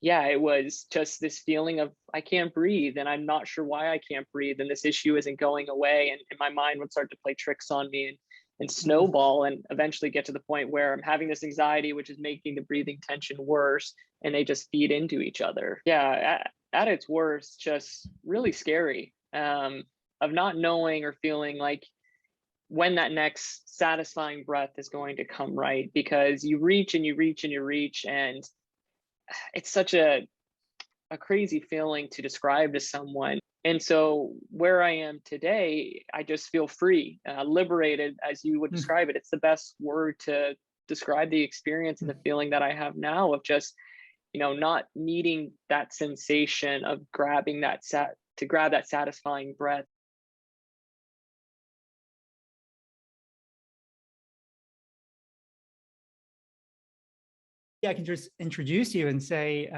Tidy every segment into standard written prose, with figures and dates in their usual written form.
yeah, it was just this feeling of I can't breathe and I'm not sure why I can't breathe. And this issue isn't going away. And my mind would start to play tricks on me and Mm, snowball and eventually get to the point where I'm having this anxiety, which is making the breathing tension worse. And they just feed into each other. Yeah, at its worst, just really scary of not knowing or feeling like when that next satisfying breath is going to come, right? Because you reach and you reach and you reach, and it's such a crazy feeling to describe to someone. And so where I am today, I just feel free, liberated, as you would mm, describe it. It's the best word to describe the experience and mm. the feeling that I have now of just, not needing that sensation of grabbing to grab that satisfying breath. Yeah, I can just introduce you and say,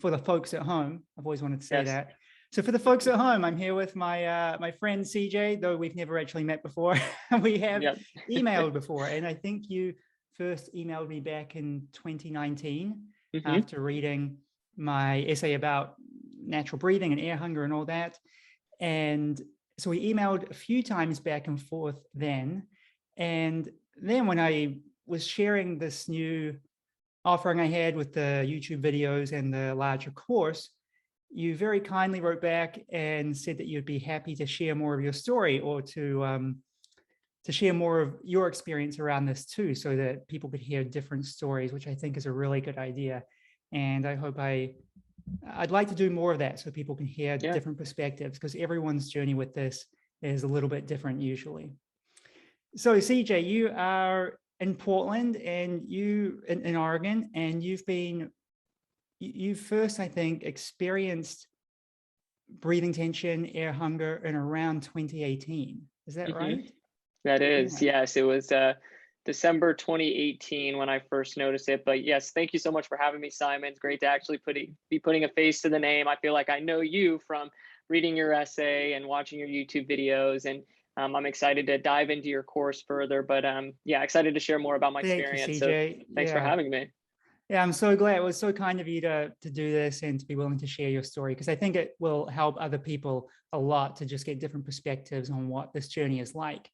for the folks at home, I've always wanted to say Yes. that. So for the folks at home, I'm here with my friend CJ, though we've never actually met before. We have Yep. emailed before, and I think you first emailed me back in 2019 Hmm. after reading my essay about natural breathing and air hunger and all that. And so we emailed a few times back and forth then. And then when I was sharing this new offering I had with the YouTube videos and the larger course, you very kindly wrote back and said that you'd be happy to share more of your story, or to share more of your experience around this too, so that people could hear different stories, which I think is a really good idea. And I hope I'd like to do more of that so people can hear Yeah. different perspectives, because everyone's journey with this is a little bit different usually. So CJ, you are in Portland and you in Oregon, and you first, I think, experienced breathing tension, air hunger in around 2018. Is that Hmm. right? That is, Yeah. yes. It was December 2018 when I first noticed it. But yes, thank you so much for having me, Simon. It's great to actually be putting a face to the name. I feel like I know you from reading your essay and watching your YouTube videos, and I'm excited to dive into your course further. But yeah, excited to share more about my Thank you, experience. So CJ. thanks for Yeah. having me. Yeah, I'm so glad. It was so kind of you to do this and to be willing to share your story, because I think it will help other people a lot to just get different perspectives on what this journey is like.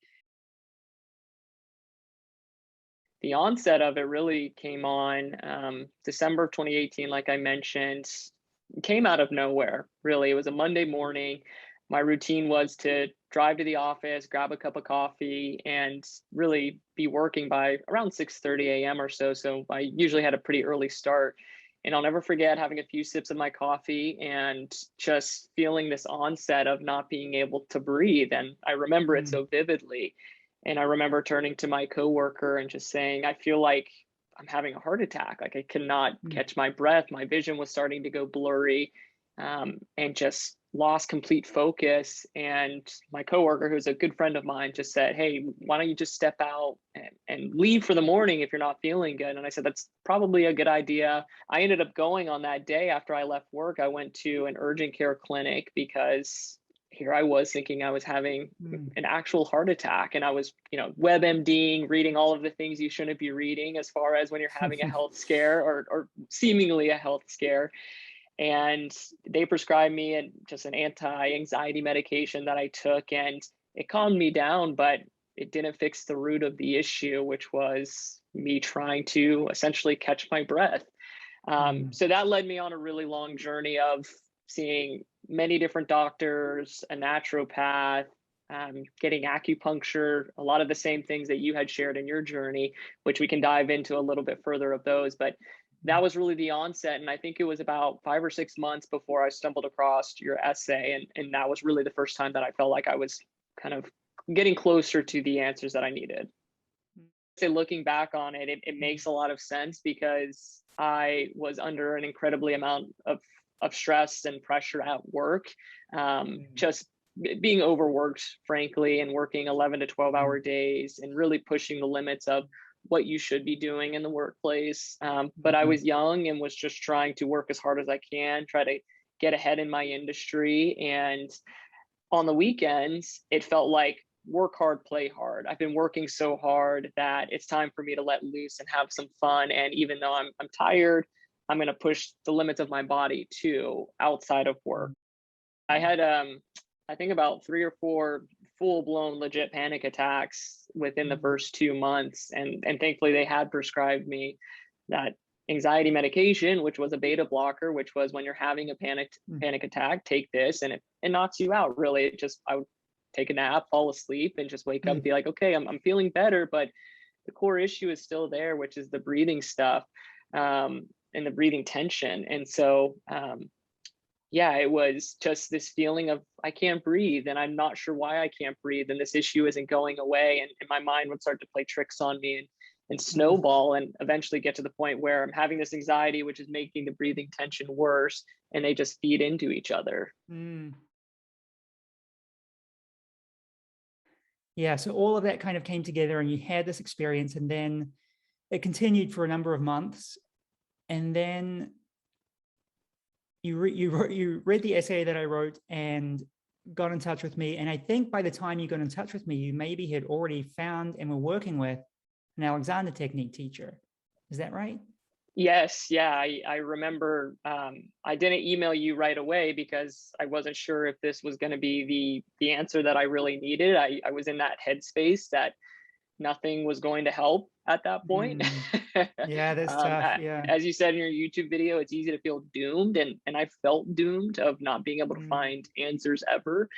The onset of it really came on December of 2018, like I mentioned, came out of nowhere, really. It was a Monday morning. My routine was to drive to the office, grab a cup of coffee, and really be working by around 6:30 a.m. or so. So I usually had a pretty early start. And I'll never forget having a few sips of my coffee and just feeling this onset of not being able to breathe. And I remember it Mm, so vividly. And I remember turning to my coworker and just saying, I feel like I'm having a heart attack. Like I cannot mm, catch my breath. My vision was starting to go blurry, and just lost complete focus. And my coworker, who's a good friend of mine, just said, "Hey, why don't you just step out and leave for the morning if you're not feeling good?" And I said, "That's probably a good idea." I ended up going on that day after I left work. I went to an urgent care clinic because here I was thinking I was having mm. an actual heart attack, and I was, WebMDing, reading all of the things you shouldn't be reading as far as when you're having a health scare or seemingly a health scare. And they prescribed me just an anti-anxiety medication that I took, and it calmed me down, but it didn't fix the root of the issue, which was me trying to essentially catch my breath. Mm, So that led me on a really long journey of seeing many different doctors, a naturopath, getting acupuncture, a lot of the same things that you had shared in your journey, which we can dive into a little bit further of those. But that was really the onset. And I think it was about 5 or 6 months before I stumbled across your essay. And that was really the first time that I felt like I was kind of getting closer to the answers that I needed. Say looking back on it, it mm, makes a lot of sense because I was under an incredibly amount of stress and pressure at work. mm, Just being overworked, frankly, and working 11 to 12-hour mm, days and really pushing the limits of what you should be doing in the workplace. But I mm, was young and was just trying to work as hard as I can, try to get ahead in my industry. And on the weekends, it felt like work hard, play hard. I've been working so hard that it's time for me to let loose and have some fun. And even though I'm tired, I'm going to push the limits of my body too outside of work. I had I think about 3 or 4 full-blown legit panic attacks within the first 2 months, and thankfully they had prescribed me that anxiety medication, which was a beta blocker, which was when you're having a panic attack, take this, and it knocks you out. Really, I would take a nap, fall asleep, and just wake up and be like, okay, I'm feeling better, but the core issue is still there, which is the breathing stuff, and the breathing tension. And so yeah, it was just this feeling of I can't breathe and I'm not sure why I can't breathe. And this issue isn't going away. And my mind would start to play tricks on me and snowball, and eventually get to the point where I'm having this anxiety, which is making the breathing tension worse. And they just feed into each other. Yeah. So all of that kind of came together and you had this experience, and then it continued for a number of months. And then you read the essay that I wrote and got in touch with me. And I think by the time you got in touch with me, you maybe had already found and were working with an Alexander technique teacher. Is that right? Yes, yeah, I remember. I didn't email you right away because I wasn't sure if this was going to be the answer that I really needed. I was in that headspace that nothing was going to help at that point. Yeah, that's tough. Yeah. As you said in your YouTube video, it's easy to feel doomed, and I felt doomed of not being able to find answers ever.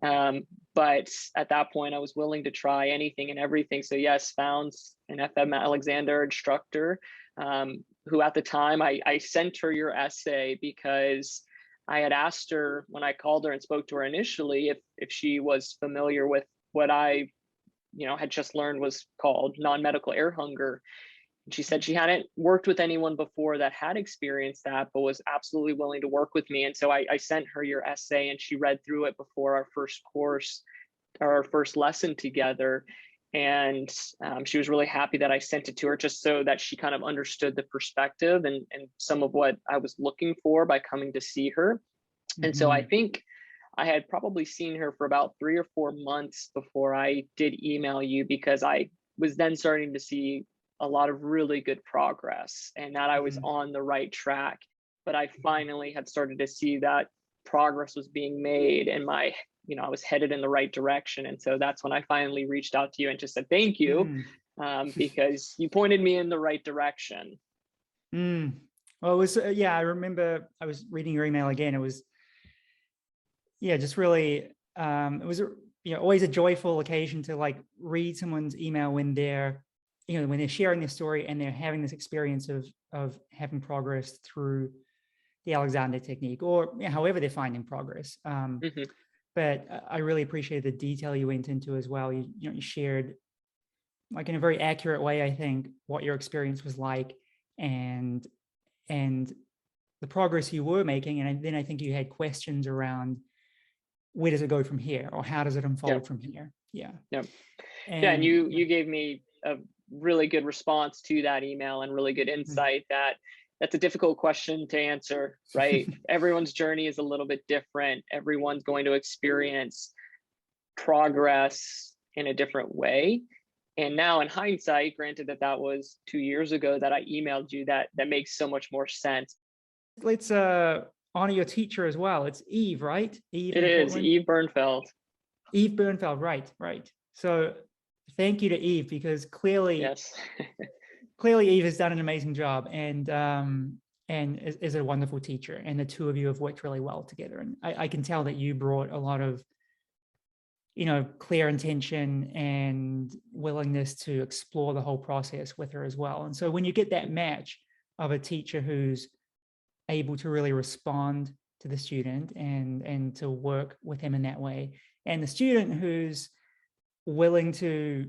But at that point, I was willing to try anything and everything. So yes, found an FM Alexander instructor, who at the time I sent her your essay because I had asked her when I called her and spoke to her initially if she was familiar with what I had just learned was called non-medical air hunger. And she said she hadn't worked with anyone before that had experienced that, but was absolutely willing to work with me. And so I sent her your essay, and she read through it before our first course or our first lesson together. And she was really happy that I sent it to her, just so that she kind of understood the perspective and some of what I was looking for by coming to see her. And so I think I had probably seen her for about 3 or 4 months before I did email you, because I was then starting to see a lot of really good progress and that I was on the right track. But I finally had started to see that progress was being made, and I was headed in the right direction. And so that's when I finally reached out to you and just said thank you, because you pointed me in the right direction. Well, it was, I remember I was reading your email again. It was, just really, it was, always a joyful occasion to like read someone's email when they're, when they're sharing their story and they're having this experience of having progress through the Alexander technique, or however they're finding progress. But I really appreciate the detail you went into as well. You shared, like in a very accurate way, I think, what your experience was like and the progress you were making. And then I think you had questions around, where does it go from here, or how does it unfold from here? And you gave me a really good response to that email and really good insight that's a difficult question to answer, right? Everyone's journey is a little bit different. Everyone's going to experience progress in a different way. And now in hindsight, granted that was 2 years ago that I emailed you, that makes so much more sense. Let's honor your teacher as well. It's Eve, right? Eve. It is Eve Bernfeld. Eve Bernfeld, right. So thank you to Eve, because clearly, clearly Eve has done an amazing job and is a wonderful teacher. And the two of you have worked really well together. And I can tell that you brought a lot of, clear intention and willingness to explore the whole process with her as well. And so when you get that match of a teacher who's able to really respond to the student and to work with him in that way, and the student who's willing to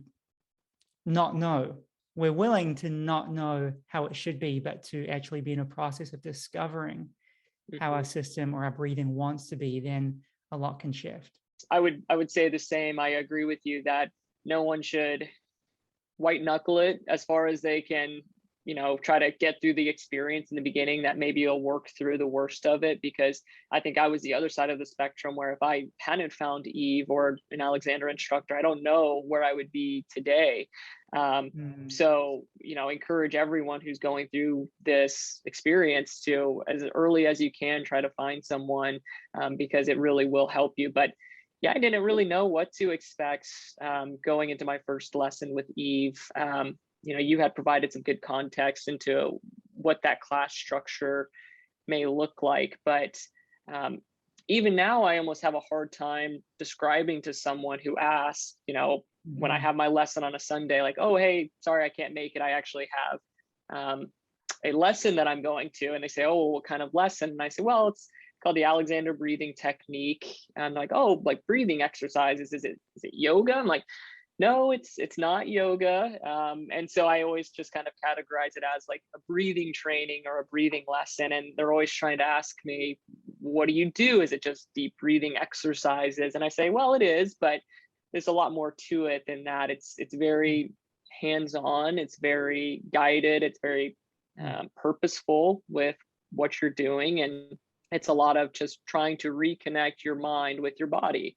not know, we're willing to not know how it should be, but to actually be in a process of discovering how our system or our breathing wants to be, then a lot can shift. I would say the same. I agree with you that no one should white knuckle it as far as they can, try to get through the experience in the beginning, that maybe you'll work through the worst of it, because I think I was the other side of the spectrum, where if I hadn't found Eve or an Alexander instructor, I don't know where I would be today. Mm. So, encourage everyone who's going through this experience to, as early as you can, try to find someone, because it really will help you. But yeah, I didn't really know what to expect going into my first lesson with Eve. You had provided some good context into what that class structure may look like, but even now, I almost have a hard time describing to someone who asks, when I Mhm. have my lesson on a Sunday, like, oh, hey, sorry, I can't make it. I actually have a lesson that I'm going to. And they say, oh, what kind of lesson? And I say, well, it's called the Alexander breathing technique. And I'm like, oh, like breathing exercises. Is it yoga? I'm like, no, it's not yoga. And so I always just kind of categorize it as like a breathing training or a breathing lesson. And they're always trying to ask me, what do you do? Is it just deep breathing exercises? And I say, well, it is, but there's a lot more to it than that. It's very hands-on, it's very guided, it's very Mm. purposeful with what you're doing. And it's a lot of just trying to reconnect your mind with your body.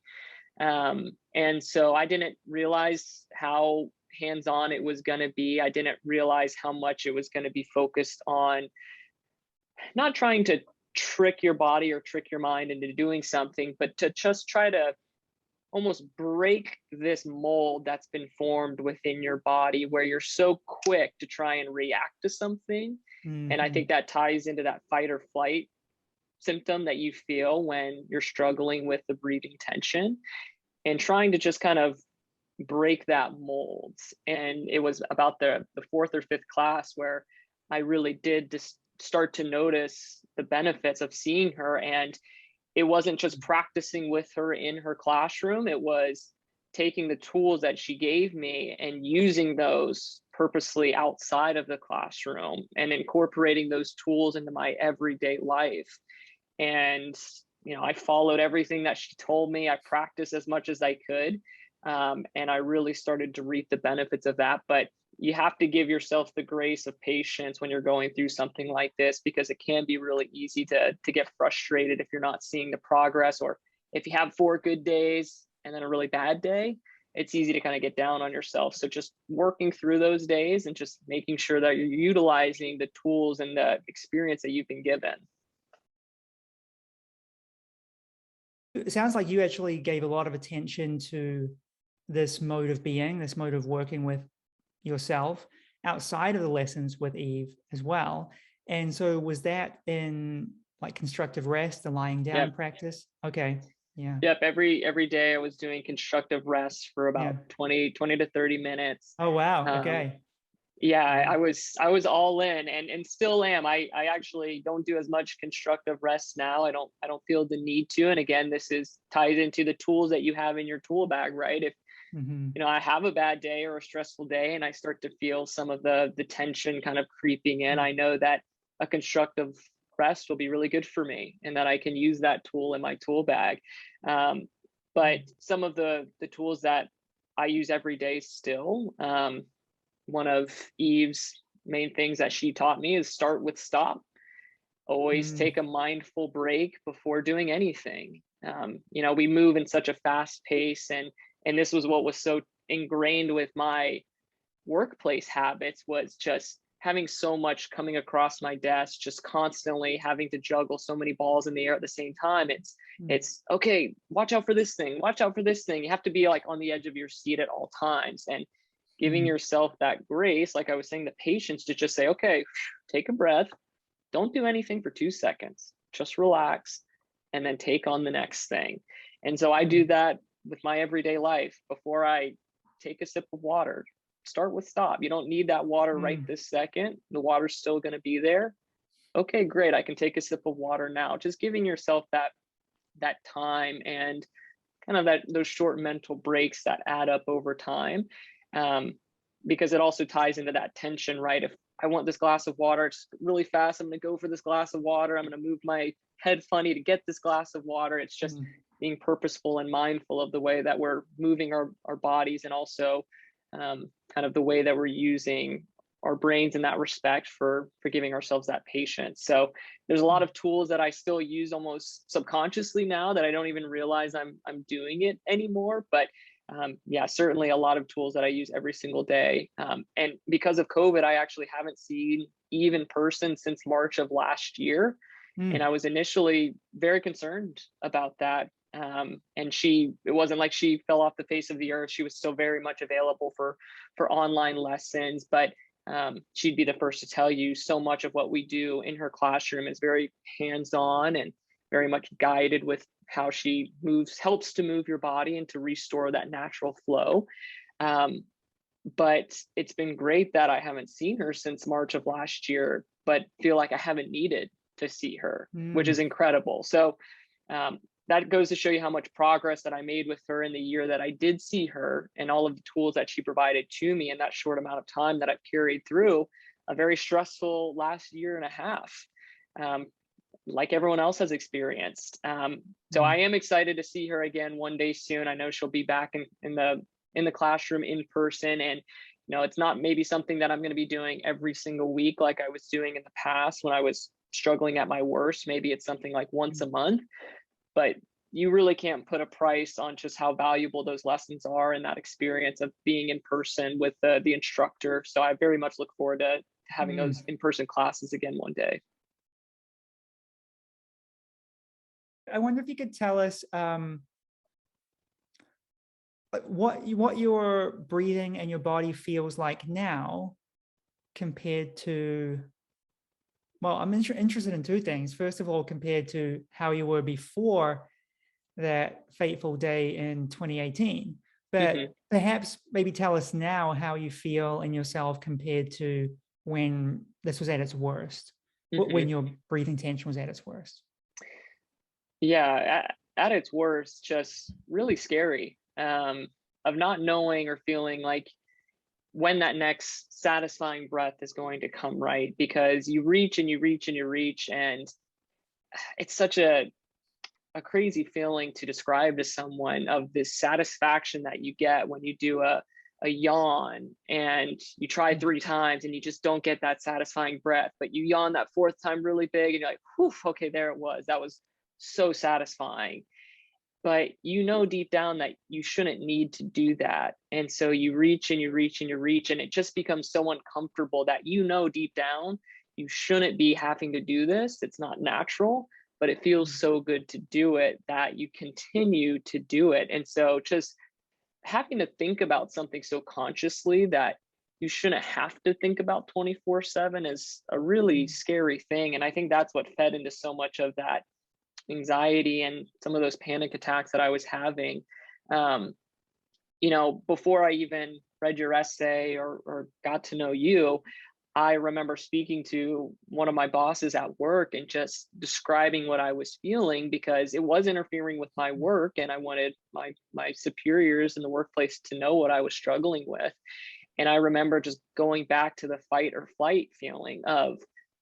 And so I didn't realize how hands-on it was going to be. I didn't realize how much it was going to be focused on not trying to trick your body or trick your mind into doing something, but to just try to almost break this mold that's been formed within your body where you're so quick to try and react to something. And I think Mhm. that ties into that fight or flight symptom that you feel when you're struggling with the breathing tension, and trying to just kind of break that mold. And it was about the fourth or fifth class where I really did just start to notice the benefits of seeing her. And it wasn't just practicing with her in her classroom, it was taking the tools that she gave me and using those purposely outside of the classroom and incorporating those tools into my everyday life. And I followed everything that she told me. I practiced as much as I could, and I really started to reap the benefits of that. But you have to give yourself the grace of patience when you're going through something like this, because it can be really easy to get frustrated if you're not seeing the progress, or if you have 4 good days and then a really bad day. It's easy to kind of get down on yourself. So just working through those days and just making sure that you're utilizing the tools and the experience that you've been given. It sounds like you actually gave a lot of attention to this mode of being, this mode of working with yourself outside of the lessons with Eve as well. And so was that in like constructive rest, the lying down Yep. practice? Okay. Yeah. Yep, every day I was doing constructive rest for Yeah. about 20 to 30 minutes. Oh, wow. Um, Okay. yeah, Yeah. I was all in, and still am. I actually don't do as much constructive rest now. I don't feel the need to. And again, this is ties into the tools that you have in your tool bag, right? If Hmm. I have a bad day or a stressful day and I start to feel some of the tension kind of creeping in, I know that a constructive rest will be really good for me, and that I can use that tool in my tool bag. Um, but some of the tools that I use every day still, one of Eve's main things that she taught me is start with stop. Always Mm. take a mindful break before doing anything. We move in such a fast pace, and this was what was so ingrained with my workplace habits, was just having so much coming across my desk, just constantly having to juggle so many balls in the air at the same time. It's okay, watch out for this thing, watch out for this thing. You have to be like on the edge of your seat at all times, and giving Mm. yourself that grace, like I was saying, the patience to just say, okay, take a breath, don't do anything for 2 seconds, just relax, and then take on the next thing. And so I do Mm. that with my everyday life. Before I take a sip of water, start with stop. You don't need that water right Mm. this second. The water's still going to be there. Okay, great. I can take a sip of water now. Just giving yourself that time, and kind of that those short mental breaks that add up over time. Um, because it also ties into that tension, right? If I want this glass of water, it's really fast, I'm going to go for this glass of water. I'm going to move my head funny to get this glass of water. It's just Mm. being purposeful and mindful of the way that we're moving our bodies, and also kind of the way that we're using our brains in that respect for giving ourselves that patience. So there's a lot Mm. of tools that I still use almost subconsciously now, that I don't even realize I'm doing it anymore. But Yeah, certainly a lot of tools that I use every single day. And because of COVID, I actually haven't seen Eve in person since March of last year. And Mm. I was initially very concerned about that. And it wasn't like she fell off the face of the earth. She was still very much available for online lessons, but she'd be the first to tell you so much of what we do in her classroom is very hands-on and very much guided with how she helps to move your body and to restore that natural flow. Um, but it's been great that I haven't seen her since March of last year, but feel like I haven't needed to see her, which Mm. is incredible. So um, that goes to show you how much progress that I made with her in the year that I did see her, and all of the tools that she provided to me in that short amount of time that I've carried through a very stressful last year and a half. Um, like everyone else has experienced. So Mm. I am excited to see her again one day soon. I know she'll be back in the classroom in person, and it's not maybe something that I'm going to be doing every single week like I was doing in the past when I was struggling at my worst. Maybe it's something like once a month, but you really can't put a price on just how valuable those lessons are and that experience of being in person with the instructor. So I very much look forward to having Mm. those in-person classes again one day. I wonder if you could tell us what your breathing and your body feels like now compared to, well, I'm interested in two things. First of all, compared to how you were before that fateful day in 2018, Hmm. but perhaps maybe tell us now how you feel in yourself compared to when this was at its worst, Hmm. when your breathing tension was at its worst. Yeah, at its worst, just really scary, of not knowing or feeling like when that next satisfying breath is going to come, right? Because you reach and you reach and you reach, and it's such a crazy feeling to describe to someone, of this satisfaction that you get when you do a yawn and you try 3 times and you just don't get that satisfying breath, but you yawn that fourth time really big and you're like, whew, okay, there it was. That was so satisfying. But deep down that you shouldn't need to do that. And so you reach and you reach and you reach, and it just becomes so uncomfortable that deep down you shouldn't be having to do this. It's not natural, but it feels so good to do it that you continue to do it. And so just having to think about something so consciously that you shouldn't have to think about 24/7 is a really scary thing. And I think that's what fed into so much of that anxiety and some of those panic attacks that I was having. Um, Before I even read your essay or got to know you, I remember speaking to one of my bosses at work and just describing what I was feeling, because it was interfering with my work, and I wanted my superiors in the workplace to know what I was struggling with. And I remember just going back to the fight or flight feeling of,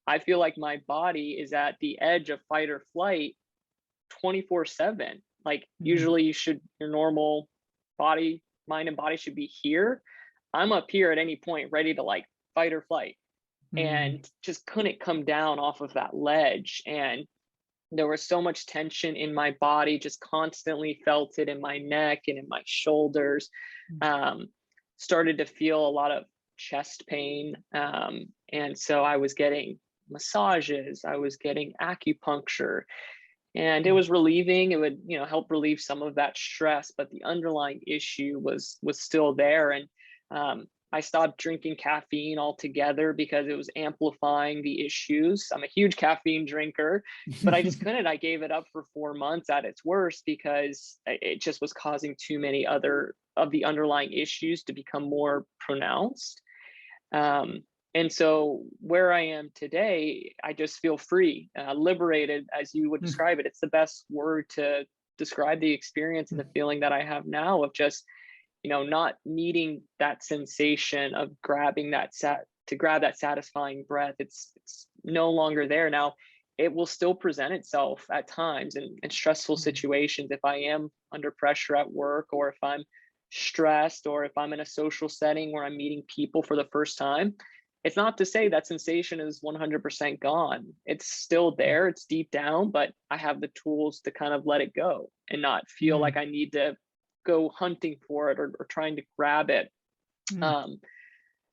I feel like my body is at the edge of fight or flight 24/7. Like Mm. usually your normal body, mind and body should be here. I'm up here at any point ready to like fight or flight, Mm. and just couldn't come down off of that ledge. And there was so much tension in my body, just constantly felt it in my neck and in my shoulders. Um, Started to feel a lot of chest pain. And so I was getting massages, I was getting acupuncture, and it was relieving. It would help relieve some of that stress, but the underlying issue was still there. And I stopped drinking caffeine altogether because it was amplifying the issues. I'm a huge caffeine drinker, but I just couldn't. I gave it up for 4 months at its worst because it just was causing too many other of the underlying issues to become more pronounced. um, and so where I am today, I just feel free, liberated, as you would describe it. It's the best word to describe the experience and the feeling that I have now, of just, not needing that sensation of to grab that satisfying breath. It's no longer there now. It will still present itself at times in stressful situations if I am under pressure at work, or if I'm stressed, or if I'm in a social setting where I'm meeting people for the first time. It's not to say that sensation is 100% gone. It's still there, it's deep down, but I have the tools to kind of let it go and not feel like I need to go hunting for it or trying to grab it. Mm, Um,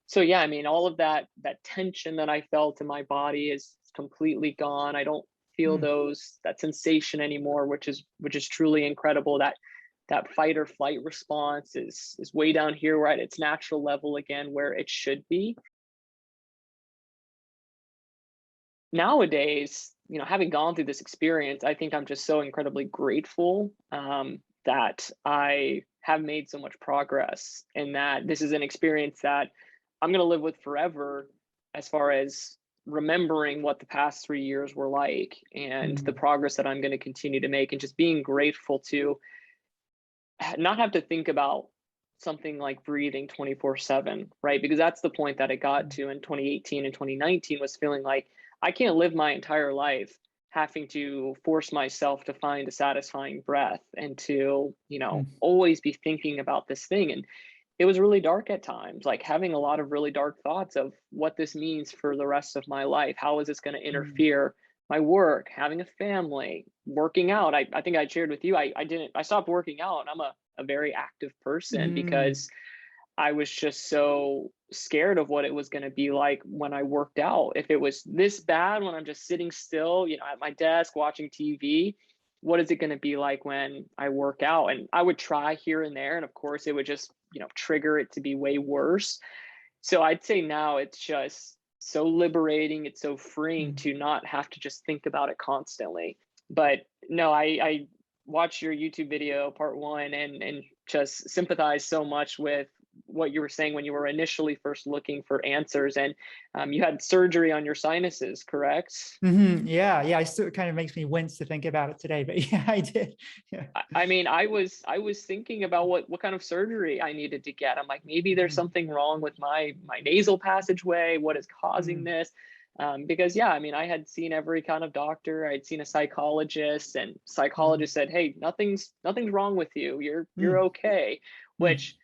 so yeah, I mean, all of that tension that I felt in my body is completely gone. I don't feel mm, that sensation anymore, which is truly incredible. That fight or flight response is way down here. We're at its natural level again, where it should be. Nowadays, having gone through this experience, I think I'm just so incredibly grateful, that I have made so much progress, and that this is an experience that I'm going to live with forever, as far as remembering what the past 3 years were like and the mm, progress that I'm going to continue to make, and just being grateful to not have to think about something like breathing 24/7, right? Because that's the point that it got mm, to in 2018 and 2019, was feeling like I can't live my entire life having to force myself to find a satisfying breath and to, mm, always be thinking about this thing. And it was really dark at times, like having a lot of really dark thoughts of what this means for the rest of my life. How is this going to mm, interfere my work, having a family, working out? I think I shared with you, I stopped working out, and I'm a very active person, mm, because I was just so scared of what it was going to be like when I worked out. If it was this bad when I'm just sitting still, at my desk watching TV, what is it going to be like when I work out? And I would try here and there. And of course, it would just, trigger it to be way worse. So I'd say now it's just so liberating. It's so freeing mm. to not have to just think about it constantly. But no, I watched your YouTube video, part one, and just sympathize so much with what you were saying when you were initially first looking for answers. And you had surgery on your sinuses, correct? Yeah, yeah. I still, it kind of makes me wince to think about it today, but yeah, I did. Yeah. I mean, I was thinking about what kind of surgery I needed to get. I'm like, maybe there's Mm, something wrong with my nasal passageway. What is causing mm, this? Because yeah, I mean, I had seen every kind of doctor. I'd seen a psychologist, and mm, psychologist said, "Hey, nothing's wrong with you. You're mm, okay." mm. Which,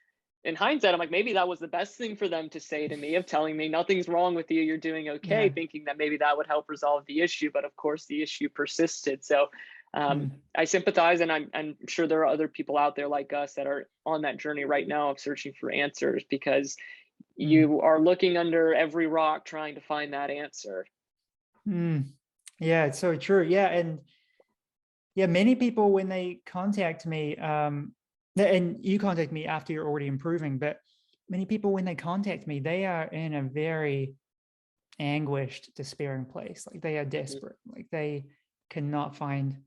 in hindsight, I'm like, maybe that was the best thing for them to say to me, of telling me nothing's wrong with you, you're doing okay, Yeah. thinking that maybe that would help resolve the issue. But of course, the issue persisted. So Mm, I sympathize, and I'm sure there are other people out there like us that are on that journey right now of searching for answers, because mm, you are looking under every rock trying to find that answer. mm. Yeah, it's so true. Yeah, and yeah, many people when they contact me, and you contact me after you're already improving, but many people when they contact me, they are in a very anguished, despairing place. Like they are Mhm. desperate. Like they cannot find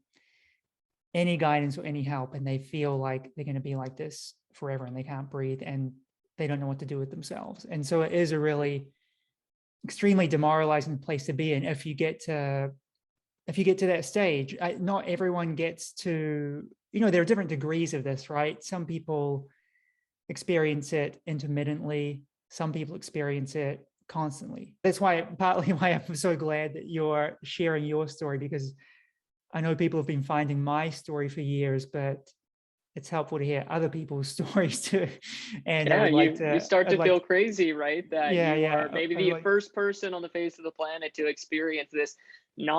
any guidance or any help, and they feel like they're going to be like this forever, and they can't breathe, and they don't know what to do with themselves. And so it is a really extremely demoralizing place to be in if you get to that stage. Not everyone gets to, there are different degrees of this, right? Some people experience it intermittently, some people experience it constantly. That's why, partly why I'm so glad that you're sharing your story, because I know people have been finding my story for years, but it's helpful to hear other people's stories too. And I Yeah, would like you to, start I'd to like, feel crazy, right? That yeah, you are yeah, maybe I would the like, first person on the face of the planet to experience this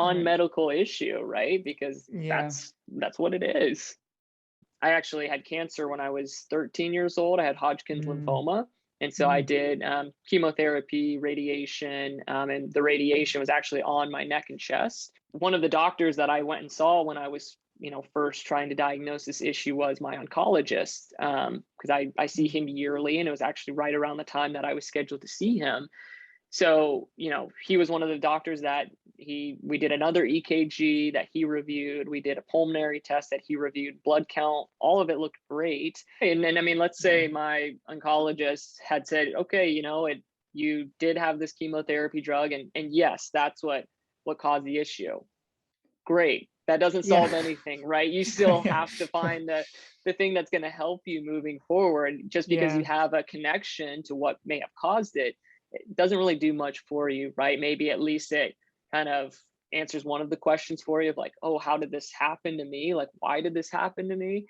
right, non-medical issue, right? Because yeah, that's what it is. I actually had cancer when I was 13 years old. I had Hodgkin's mm, lymphoma. And so I mm, did chemotherapy, radiation, and the radiation was actually on my neck and chest. One of the doctors that I went and saw when I was, first trying to diagnose this issue was my oncologist, because I see mm, him yearly, and it was actually right around the time that I was scheduled to see him. So, he was one of the doctors that we did another EKG that he reviewed. We did a pulmonary test that he reviewed, blood count, all of it looked great. And then, I mean, let's yeah, say my oncologist had said, okay, you did have this chemotherapy drug, and yes, that's what caused the issue. Great. That doesn't yeah, solve anything, right? You still yeah, have to find the thing that's going to help you moving forward. Just because you yeah, have a connection to what may have caused it, it doesn't really do much for you, right? Maybe at least it kind of answers one of the questions for you of like, oh, how did this happen to me? Like, why did this happen to me?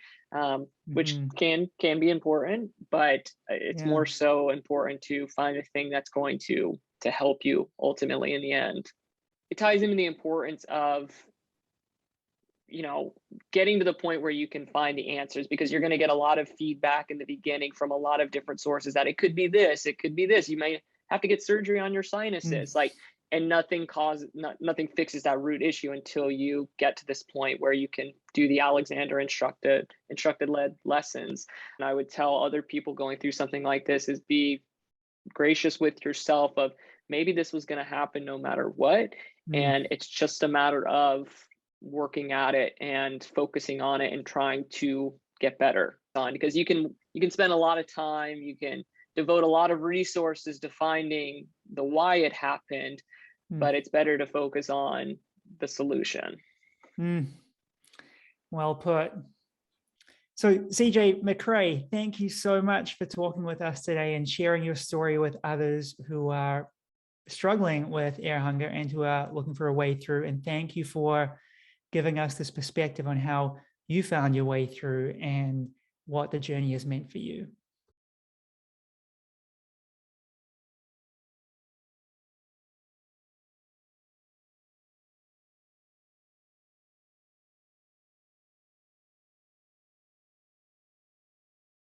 Which mhm, can be important, but it's yeah, more so important to find a thing that's going to help you ultimately in the end. It ties into the importance of getting to the point where you can find the answers, because you're going to get a lot of feedback in the beginning from a lot of different sources that it could be this, it could be this. You may have to get surgery on your sinuses, and nothing fixes that root issue until you get to this point where you can do the Alexander instructed led lessons. And I would tell other people going through something like this is be gracious with yourself of maybe this was going to happen no matter what. And it's just a matter of working at it and focusing on it and trying to get better on, because you can spend a lot of time, you can devote a lot of resources to finding the why it happened, but it's better to focus on the solution. Well put. So CJ McRae, thank you so much for talking with us today and sharing your story with others who are struggling with air hunger and who are looking for a way through. And thank you for giving us this perspective on how you found your way through and what the journey has meant for you.